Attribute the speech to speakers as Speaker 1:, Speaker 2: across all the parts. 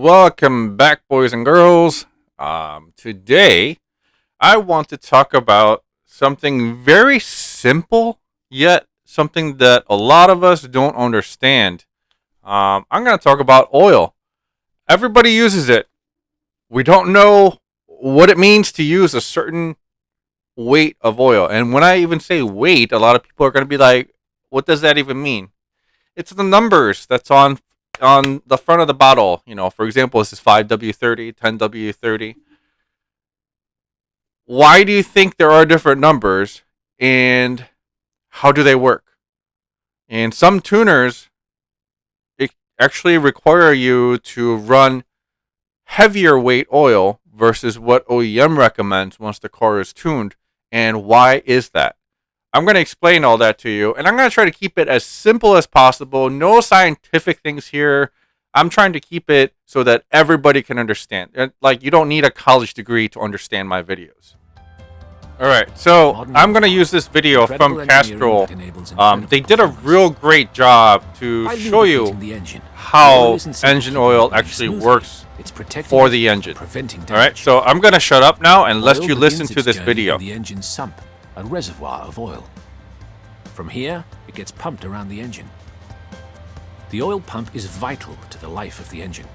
Speaker 1: Welcome back, boys and girls. Today, I want to talk about something very simple, yet something that a lot of us don't understand. I'm going to talk about oil. Everybody uses it. We don't know what it means to use a certain weight of oil. And when I even say weight, a lot of people are going to be like, what does that even mean? It's the numbers that's on the front of the bottle. For example, this is 5W30, 10W30. Why do you think there are different numbers, and how do they work? And some tuners actually require you to run heavier weight oil versus what OEM recommends once the car is tuned. And why is that? I'm going to explain all that to you, and I'm going to try to keep it as simple as possible. No scientific things here. I'm trying to keep it so that everybody can understand. Like, you don't need a college degree to understand my videos. All right, so I'm going to use this video from Castrol. They did a real great job to show you how engine oil actually works for the engine. All right, so I'm going to shut up now and let you listen to this video.
Speaker 2: The engine sump, a reservoir of oil. From here, it gets pumped around the engine. The oil pump is vital to the life of the engine.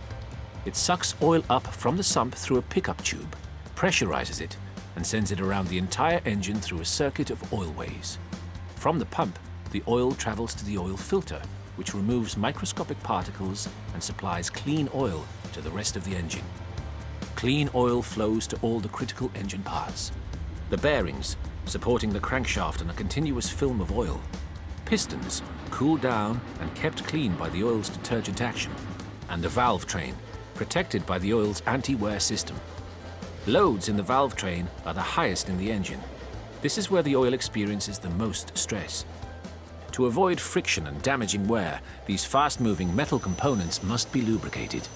Speaker 2: It sucks oil up from the sump through a pickup tube, pressurizes it, and sends it around the entire engine through a circuit of oilways. From the pump, the oil travels to the oil filter, which removes microscopic particles and supplies clean oil to the rest of the engine. Clean oil flows to all the critical engine parts. The bearings, supporting the crankshaft on a continuous film of oil. Pistons, cooled down and kept clean by the oil's detergent action. And the valve train, protected by the oil's anti-wear system. Loads in the valve train are the highest in the engine. This is where the oil experiences the most stress. To avoid friction and damaging wear, these fast-moving metal components must be lubricated.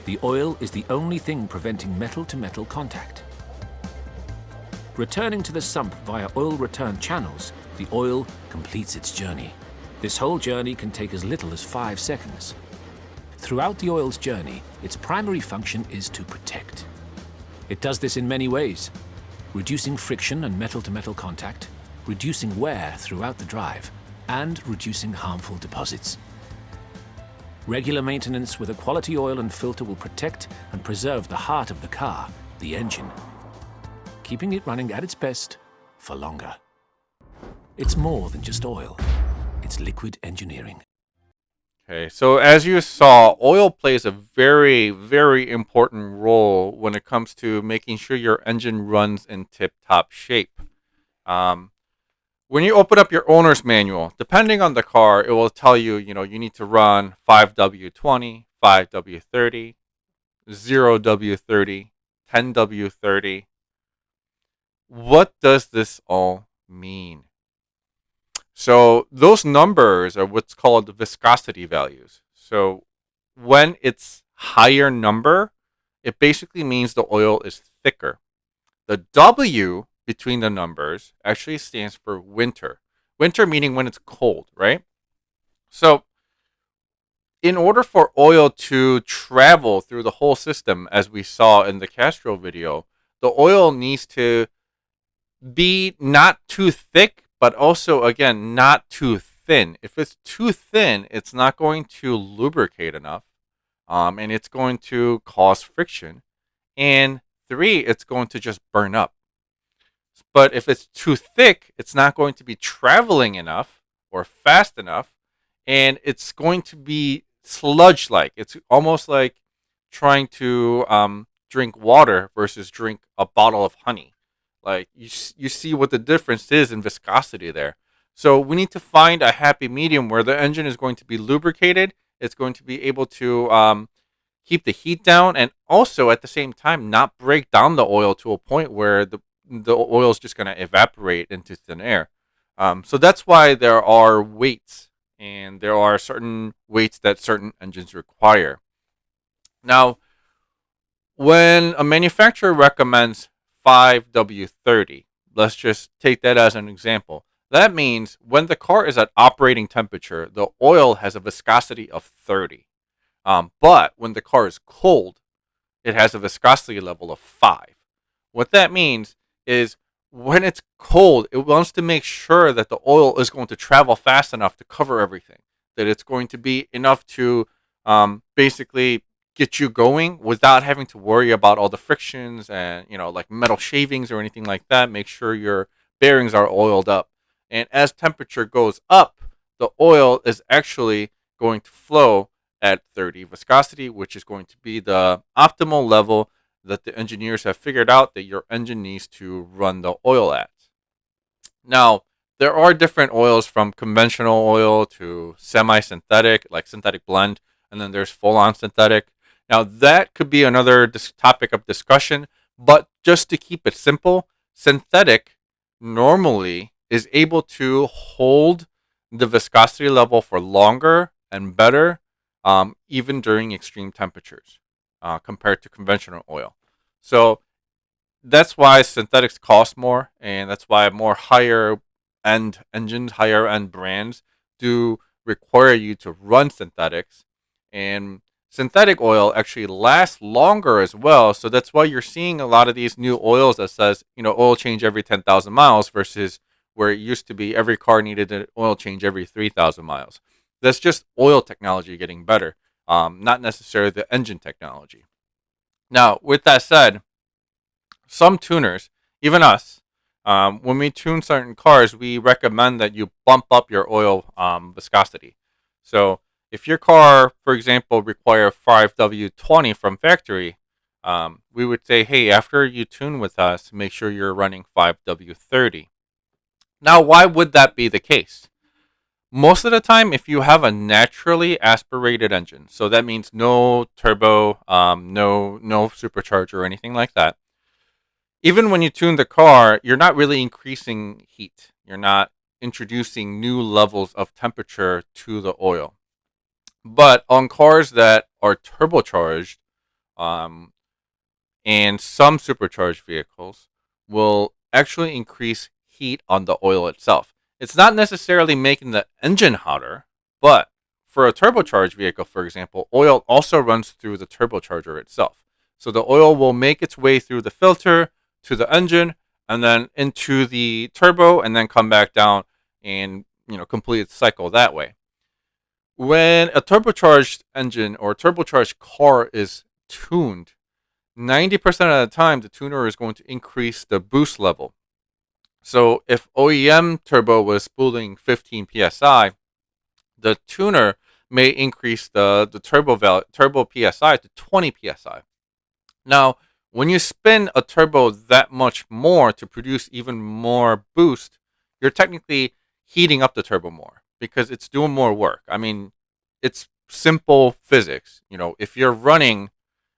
Speaker 2: The oil is the only thing preventing metal-to-metal contact. Returning to the sump via oil return channels, the oil completes its journey. This whole journey can take as little as 5 seconds. Throughout the oil's journey, its primary function is to protect. It does this in many ways: reducing friction and metal-to-metal contact, reducing wear throughout the drive, and reducing harmful deposits. Regular maintenance with a quality oil and filter will protect and preserve the heart of the car, the engine, keeping it running at its best for longer. It's more than just oil. It's liquid engineering.
Speaker 1: Okay, so as you saw, oil plays a very, very important role when it comes to making sure your engine runs in tip-top shape. When you open up your owner's manual, depending on the car, it will tell you, you need to run 5W20, 5W30, 0W30, 10W30. What does this all mean? So those numbers are what's called the viscosity values. So when it's higher number, it basically means the oil is thicker. The W between the numbers actually stands for winter. Winter meaning when it's cold, right? So in order for oil to travel through the whole system, as we saw in the Castrol video, the oil needs to be not too thick, but also, again, not too thin. If it's too thin, it's not going to lubricate enough, and it's going to cause friction. And 3, it's going to just burn up. But if it's too thick, it's not going to be traveling enough or fast enough, and it's going to be sludge-like. It's almost like trying to drink water versus drink a bottle of honey. Like, you see what the difference is in viscosity there. So we need to find a happy medium where the engine is going to be lubricated. It's going to be able to keep the heat down, and also at the same time not break down the oil to a point where the oil is just going to evaporate into thin air. So that's why there are weights, and there are certain weights that certain engines require. Now, when a manufacturer recommends 5W30. Let's just take that as an example. That means when the car is at operating temperature, the oil has a viscosity of 30. But when the car is cold, it has a viscosity level of 5. What that means is when it's cold, it wants to make sure that the oil is going to travel fast enough to cover everything, that it's going to be enough to basically get you going without having to worry about all the frictions and, like metal shavings or anything like that. Make sure your bearings are oiled up. And as temperature goes up, the oil is actually going to flow at 30 viscosity, which is going to be the optimal level that the engineers have figured out that your engine needs to run the oil at. Now, there are different oils from conventional oil to semi synthetic, like synthetic blend, and then there's full on synthetic. Now, that could be another topic of discussion, but just to keep it simple, synthetic normally is able to hold the viscosity level for longer and better, even during extreme temperatures, compared to conventional oil. So that's why synthetics cost more, and that's why more higher end engines, higher end brands do require you to run synthetics. And synthetic oil actually lasts longer as well. So that's why you're seeing a lot of these new oils that says, oil change every 10,000 miles versus where it used to be every car needed an oil change every 3,000 miles. That's just oil technology getting better, not necessarily the engine technology. Now, with that said, some tuners, even us, when we tune certain cars, we recommend that you bump up your oil viscosity. So if your car, for example, require 5W20 from factory, we would say, hey, after you tune with us, make sure you're running 5W30. Now, why would that be the case? Most of the time, if you have a naturally aspirated engine, so that means no turbo, no supercharger or anything like that, even when you tune the car, you're not really increasing heat. You're not introducing new levels of temperature to the oil. But on cars that are turbocharged, um, and some supercharged vehicles will actually increase heat on the oil itself. It's not necessarily making the engine hotter, but for a turbocharged vehicle, for example, oil also runs through the turbocharger itself. So the oil will make its way through the filter to the engine and then into the turbo and then come back down and complete its cycle that way. When a turbocharged engine or turbocharged car is tuned, 90% of the time, the tuner is going to increase the boost level. So if OEM turbo was spooling 15 psi, the tuner may increase the turbo psi to 20 psi. Now, when you spin a turbo that much more to produce even more boost, you're technically heating up the turbo more because it's doing more work. I mean, it's simple physics. If you're running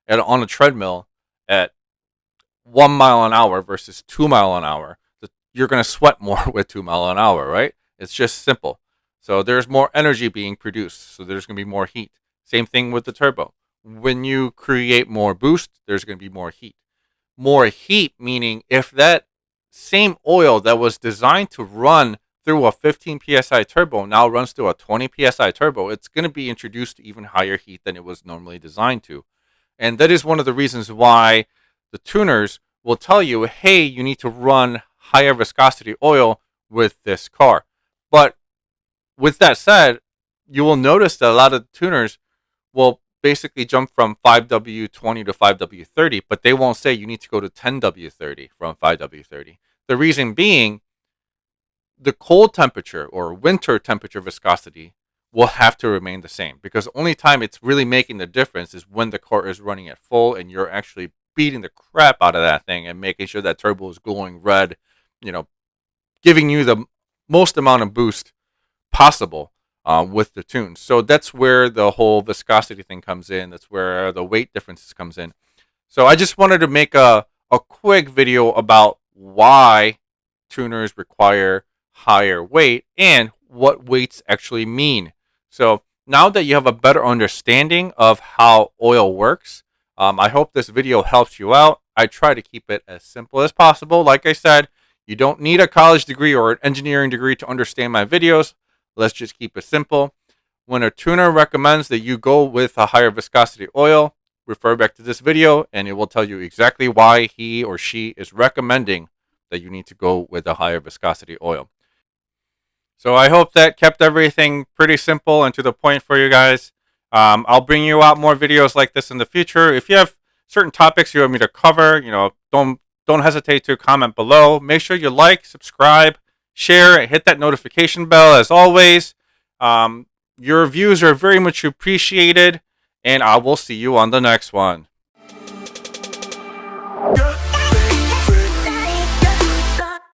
Speaker 1: on a treadmill at 1 mile an hour versus 2 mile an hour, you're going to sweat more with 2 mile an hour, right? It's just simple. So there's more energy being produced. So there's going to be more heat. Same thing with the turbo. When you create more boost, there's going to be more heat. More heat, meaning if that same oil that was designed to run through a 15 psi turbo now runs through a 20 psi turbo, it's going to be introduced to even higher heat than it was normally designed to. And that is one of the reasons why the tuners will tell you, hey, you need to run higher viscosity oil with this car. But with that said, you will notice that a lot of tuners will basically jump from 5W20 to 5W30, but they won't say you need to go to 10W30 from 5W30. The reason being, the cold temperature or winter temperature viscosity will have to remain the same because the only time it's really making the difference is when the car is running at full and you're actually beating the crap out of that thing and making sure that turbo is glowing red, you know, giving you the most amount of boost possible with the tunes. So that's where the whole viscosity thing comes in. That's where the weight differences comes in. So I just wanted to make a quick video about why tuners require higher weight and what weights actually mean. So now that you have a better understanding of how oil works, I hope this video helps you out. I try to keep it as simple as possible. Like I said, you don't need a college degree or an engineering degree to understand my videos. Let's just keep it simple. When a tuner recommends that you go with a higher viscosity oil, refer back to this video and it will tell you exactly why he or she is recommending that you need to go with a higher viscosity oil. So I hope that kept everything pretty simple and to the point for you guys. I'll bring you out more videos like this in the future. If you have certain topics you want me to cover, don't hesitate to comment below. Make sure you like, subscribe, share, and hit that notification bell as always. Your views are very much appreciated, and I will see you on the next one.